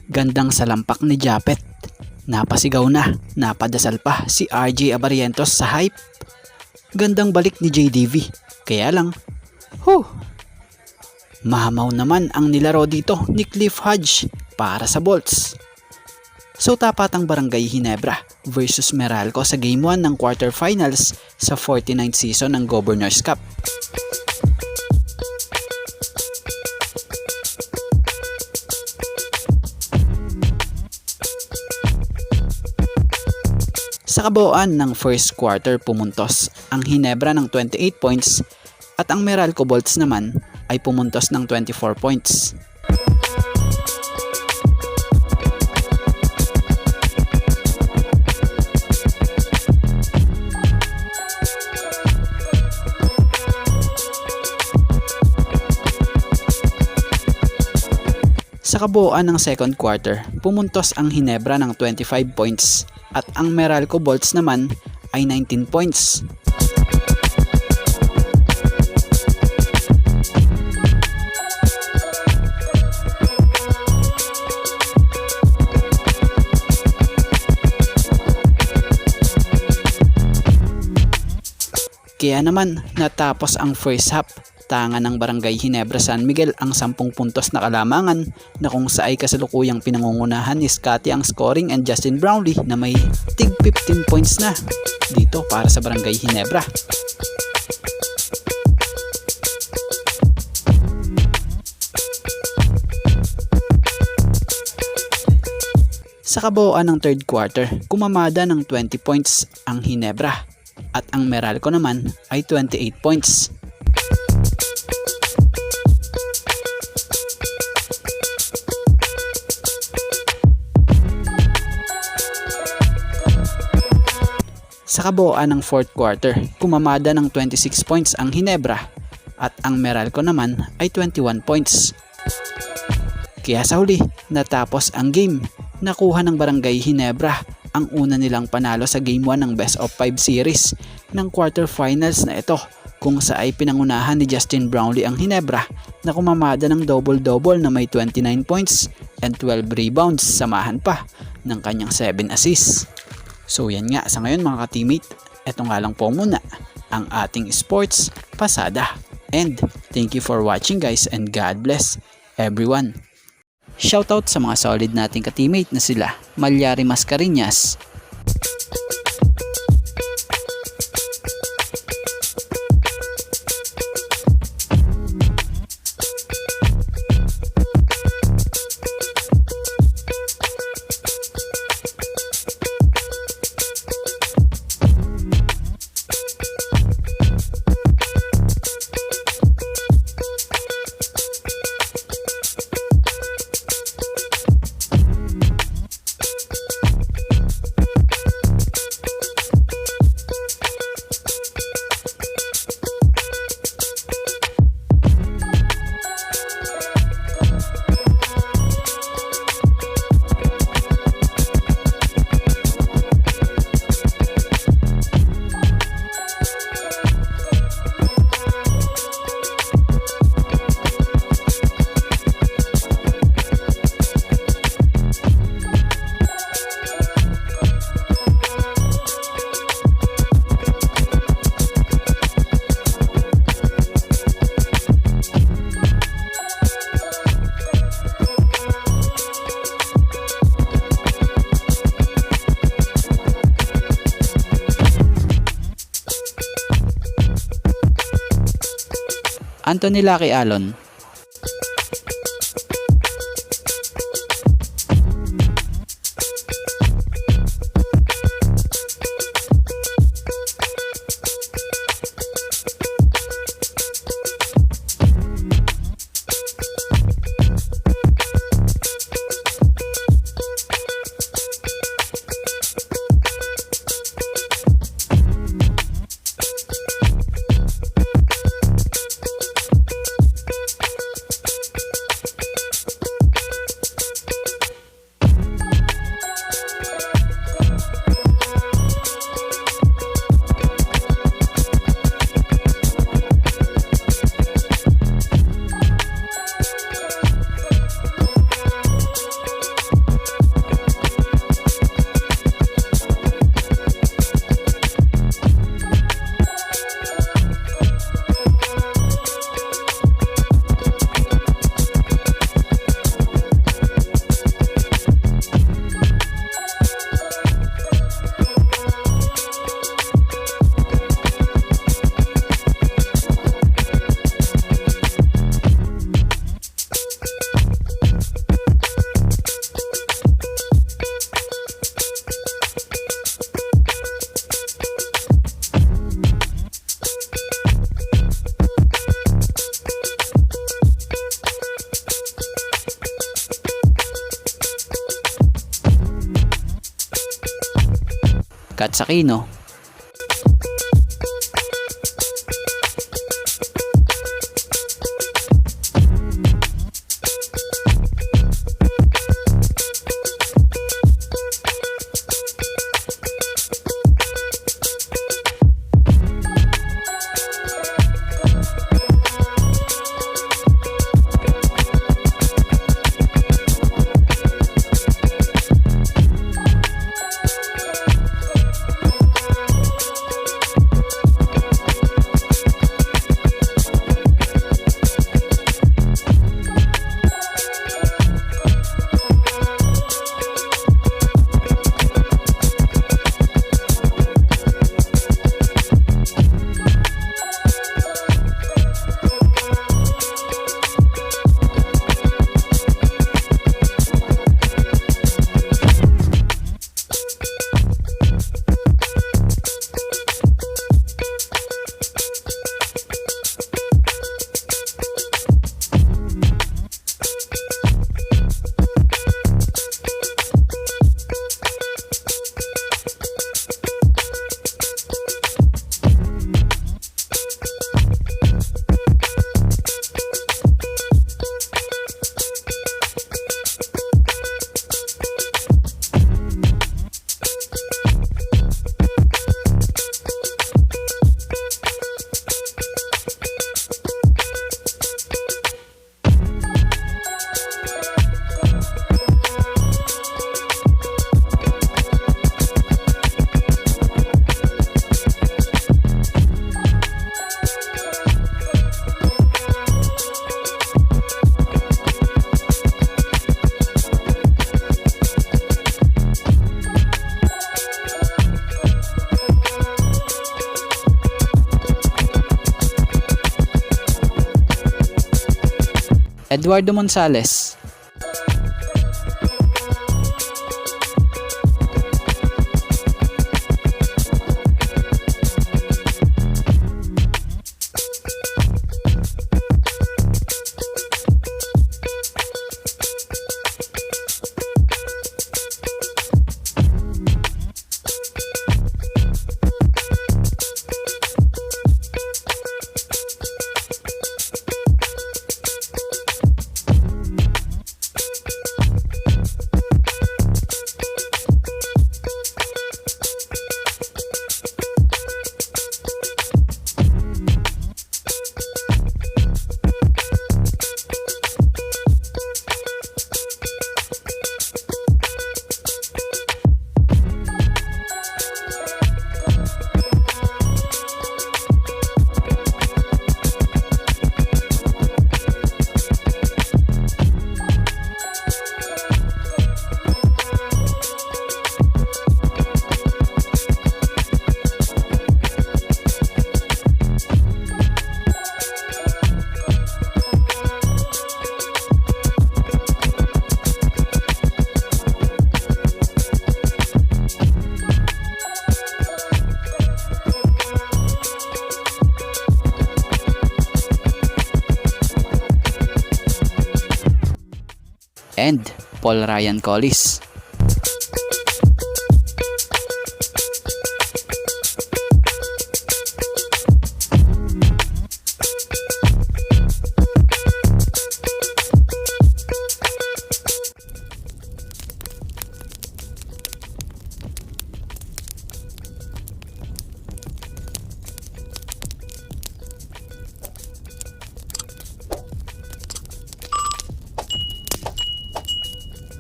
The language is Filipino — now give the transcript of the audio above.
Gandang salampak ni Japet. Napasigaw na, napadasal pa si RJ Abarientos sa hype. Gandang balik ni JDV. Kaya lang, mahamaw naman ang nilaro dito ni Cliff Hodge para sa Bolts. So tapat ang Barangay Ginebra versus Meralco sa Game 1 ng quarterfinals sa 49th season ng Governors Cup. Sa kabuuan ng first quarter pumuntos ang Ginebra ng 28 points at ang Meralco Bolts naman ay pumuntos ng 24 points. Sa kabuuan ng second quarter, pumuntos ang Ginebra ng 25 points at ang Meralco Bolts naman ay 19 points. Kaya naman natapos ang first half. Tanga ng Barangay Ginebra San Miguel ang 10 puntos na kalamangan na kung sa ay kasalukuyang pinangungunahan ni Scotty ang scoring and Justin Brownlee na may tig 15 points na dito para sa Barangay Ginebra. Sa kabuuan ng third quarter, kumamada ng 20 points ang Ginebra at ang Meralco naman ay 28 points. Sa kabuuan ng fourth quarter, kumamada ng 26 points ang Ginebra at ang Meralco naman ay 21 points. Kaya sa huli, natapos ang game. Nakuha ng Barangay Ginebra ang una nilang panalo sa Game 1 ng Best of 5 series ng quarterfinals na ito kung sa ay pinangunahan ni Justin Brownlee ang Ginebra na kumamada ng double-double na may 29 points and 12 rebounds samahan pa ng kanyang 7 assists. So yan nga sa ngayon mga ka-teammate, eto nga lang po muna ang ating sports pasada. And thank you for watching guys and God bless everyone. Shoutout sa mga solid nating ka-teammate na sila Malyari Mascareñas, Anthony Lucky Alon, Kat Aquino. Eduardo Monsales. And Paul Ryan Collis.